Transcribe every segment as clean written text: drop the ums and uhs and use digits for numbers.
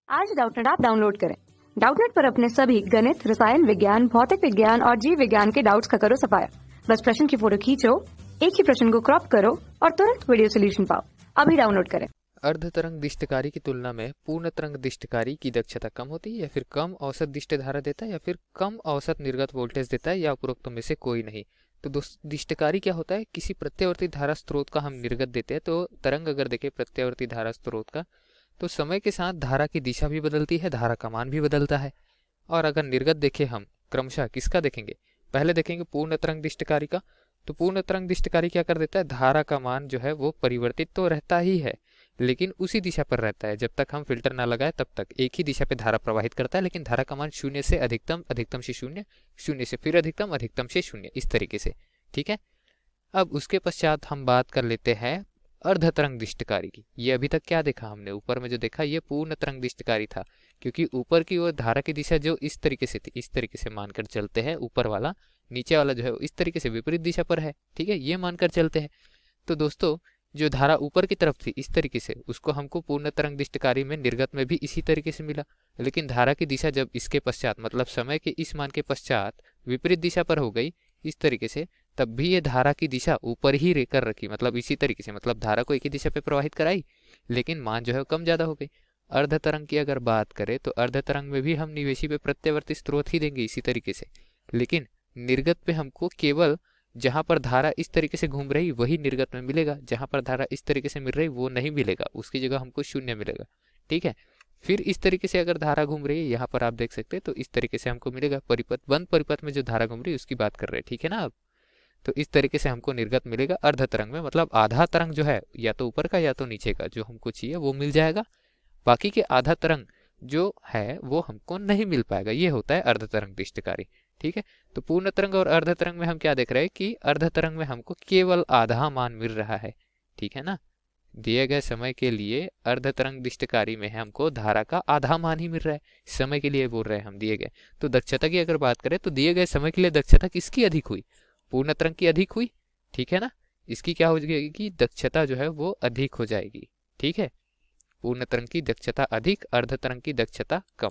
आज Doubtnut app download करें। Doubtnut पर अपने सभी गणित, रसायन विज्ञान, भौतिक विज्ञान और जीव विज्ञान के डाउट्स का करो सफाया। बस प्रश्न की फोटो खींचो, एक ही प्रश्न को क्रॉप करो और तुरंत वीडियो सोल्यूशन पाओ। अभी डाउनलोड करें। अर्धतरंग दिष्टकारी की तुलना में पूर्ण तरंग दिष्टकारी की दक्षता कम होती है, या फिर कम औसत दिष्ट धारा देता है, या फिर कम औसत निर्गत वोल्टेज देता है, या उपरोक्त में से कोई नहीं। तो दोस्त, दिष्टकारी क्या होता है? किसी प्रत्यावर्ती धारा स्रोत का हम निर्गत देते हैं, तो तरंग अगर देखें प्रत्यावर्ती धारा स्रोत का, तो समय के साथ धारा की दिशा भी बदलती है, धारा का मान भी बदलता है। और अगर निर्गत देखें हम क्रमशः किसका देखेंगे? पहले देखेंगे पूर्ण तरंग दिष्टकारी का। तो पूर्ण तरंग दिष्टकारी क्या कर देता है? धारा का मान जो है वो परिवर्तित तो रहता ही है, लेकिन उसी दिशा पर रहता है। जब तक हम फिल्टर ना लगाए तब तक एक ही दिशा पे धारा प्रवाहित करता है, लेकिन धारा का मान शून्य से अधिकतम, अधिकतम से शून्य, शून्य से फिर अधिकतम, अधिकतम से शून्य, इस तरीके से। ठीक है। अब उसके पश्चात हम बात कर लेते हैं अर्धतरंग दिष्टकारी की। ये अभी तक क्या देखा हमने? ऊपर में जो देखा ये पूर्ण तरंग दिष्टकारी था, क्योंकि ऊपर की ओर धारा की दिशा जो इस तरीके से थी, इस तरीके से मानकर चलते हैं। ऊपर वाला, नीचे वाला जो है इस तरीके से विपरीत दिशा पर है। ठीक है, ये मानकर चलते हैं। तो दोस्तों, जो धारा ऊपर की तरफ थी इस तरीके से, उसको हमको पूर्ण तरंग दिष्टकारी में निर्गत में भी इसी तरीके से मिला। लेकिन धारा की दिशा जब इसके पश्चात, मतलब समय के इस मान के पश्चात विपरीत दिशा पर हो गई इस तरीके से, तब भी ये धारा की दिशा ऊपर ही रहकर रखी, मतलब इसी तरीके से, मतलब धारा को एक ही दिशा पे प्रवाहित कराई, लेकिन मान जो है कम ज्यादा हो गई। अर्धतरंग की अगर बात करें तो अर्धतरंग में भी हम निवेशी पे प्रत्यावर्ती स्रोत ही देंगे इसी तरीके से, लेकिन निर्गत पे हमको केवल जहां पर धारा इस तरीके से घूम रही वही निर्गत में मिलेगा, जहां पर धारा इस तरीके से मिल रही वो नहीं मिलेगा, उसकी जगह हमको शून्य मिलेगा। ठीक है। फिर इस तरीके से अगर धारा घूम रही है, यहाँ पर आप देख सकते हैं, तो इस तरीके से हमको मिलेगा परिपथ, बंद परिपथ में जो धारा घूम रही है उसकी बात कर रहे हैं। ठीक है ना। अब तो इस तरीके से हमको निर्गत मिलेगा अर्धतरंग में, मतलब आधा तरंग जो है या तो ऊपर का या तो नीचे का जो हमको चाहिए वो मिल जाएगा, बाकी के आधा तरंग जो है वो हमको नहीं मिल पाएगा। ये होता है अर्धतरंग दिष्टकारी। ठीक है। तो पूर्ण तरंग और अर्धतरंग में हम क्या देख रहे हैं कि अर्धतरंग में हमको केवल आधा मान मिल रहा है। ठीक है ना। दिए गए समय के लिए अर्धतरंग दिष्टकारी में हमको धारा का आधा मान ही मिल रहा है, समय के लिए बोल रहे हैं हम दिए गए। तो दक्षता की अगर बात करें तो दिए गए समय के लिए दक्षता किसकी अधिक हुई? पूर्ण तरंग की अधिक हुई। ठीक है ना। इसकी क्या हो जाएगी? दक्षता जो है वो अधिक हो जाएगी। ठीक है। पूर्ण तरंग की दक्षता अधिक, अर्धतरंग की दक्षता कम।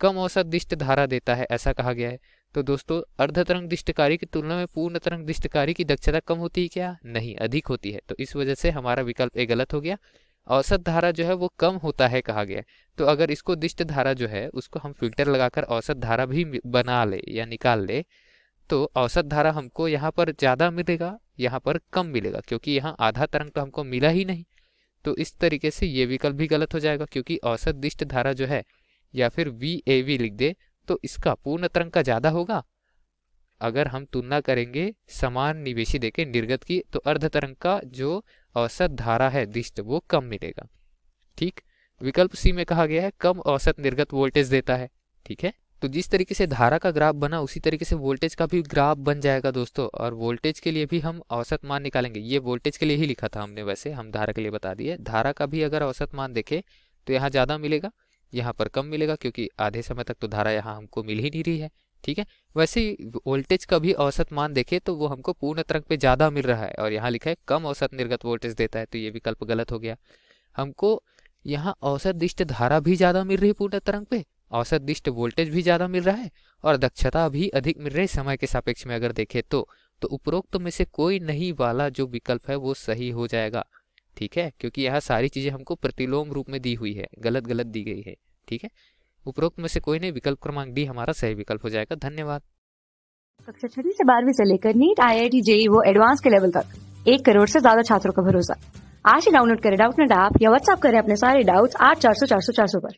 कम औसत दिष्ट धारा देता है ऐसा कहा गया है। तो दोस्तों, अर्धतरंग दिष्टकारी की तुलना में पूर्ण तरंग दिष्टकारी की दक्षता कम होती है क्या? नहीं, अधिक होती है। तो इस वजह से हमारा विकल्प ए गलत हो गया। औसत धारा जो है वो कम होता है कहा गया है। तो अगर इसको दिष्ट धारा जो है उसको हम फिल्टर लगाकर औसत धारा भी बना ले या निकाल ले, तो औसत धारा हमको यहाँ पर ज्यादा मिलेगा, यहाँ पर कम मिलेगा, क्योंकि यहाँ आधा तरंग तो हमको मिला ही नहीं। तो इस तरीके से ये विकल्प भी गलत हो जाएगा, क्योंकि औसत दिष्ट धारा जो है, या फिर VAV लिख दे तो इसका पूर्ण तरंग का ज्यादा होगा। अगर हम तुलना करेंगे समान निवेशी देके निर्गत की, तो अर्ध तरंग का जो औसत धारा है दिष्ट वो कम मिलेगा। ठीक। विकल्प सी में कहा गया है कम औसत निर्गत वोल्टेज देता है। ठीक है। तो जिस तरीके से धारा का ग्राफ बना उसी तरीके से वोल्टेज का भी ग्राफ बन जाएगा दोस्तों, और वोल्टेज के लिए भी हम औसत मान निकालेंगे। ये वोल्टेज के लिए ही लिखा था हमने, वैसे हम धारा के लिए बता दिए। धारा का भी अगर औसत मान देखें तो यहाँ ज्यादा मिलेगा, यहाँ पर कम मिलेगा, क्योंकि आधे समय तक तो धारा यहाँ हमको मिल ही नहीं रही है। ठीक है। वैसे ही वोल्टेज का भी औसत मान देखे तो वो हमको पूर्ण तरंग पे ज्यादा मिल रहा है, और यहाँ लिखा है कम औसत निर्गत वोल्टेज देता है, तो ये विकल्प गलत हो गया। हमको यहाँ औसत दिष्ट धारा भी ज्यादा मिल रही है पूर्ण तरंग पे, औसत दिष्ट वोल्टेज भी ज्यादा मिल रहा है, और दक्षता भी अधिक मिल रही है समय के सापेक्ष में अगर देखे तो उपरोक्त में से कोई नहीं वाला जो विकल्प है वो सही हो जाएगा। ठीक है। क्योंकि यह सारी चीजें हमको प्रतिलोम रूप में दी हुई है, गलत गलत दी गई है। ठीक है। उपरोक्त में से कोई नहीं, विकल्प क्रमांक डी हमारा सही विकल्प हो जाएगा। धन्यवाद। कक्षा 6 से 12वीं से लेकर नीट, IIT, JEE वो एडवांस के लेवल तक 1 करोड़ से ज्यादा छात्रों का भरोसा। आज ही डाउनलोड करें डाउटनेट ऐप या व्हाट्सएप करें अपने सारे डाउट्स 8400 400 400 पर।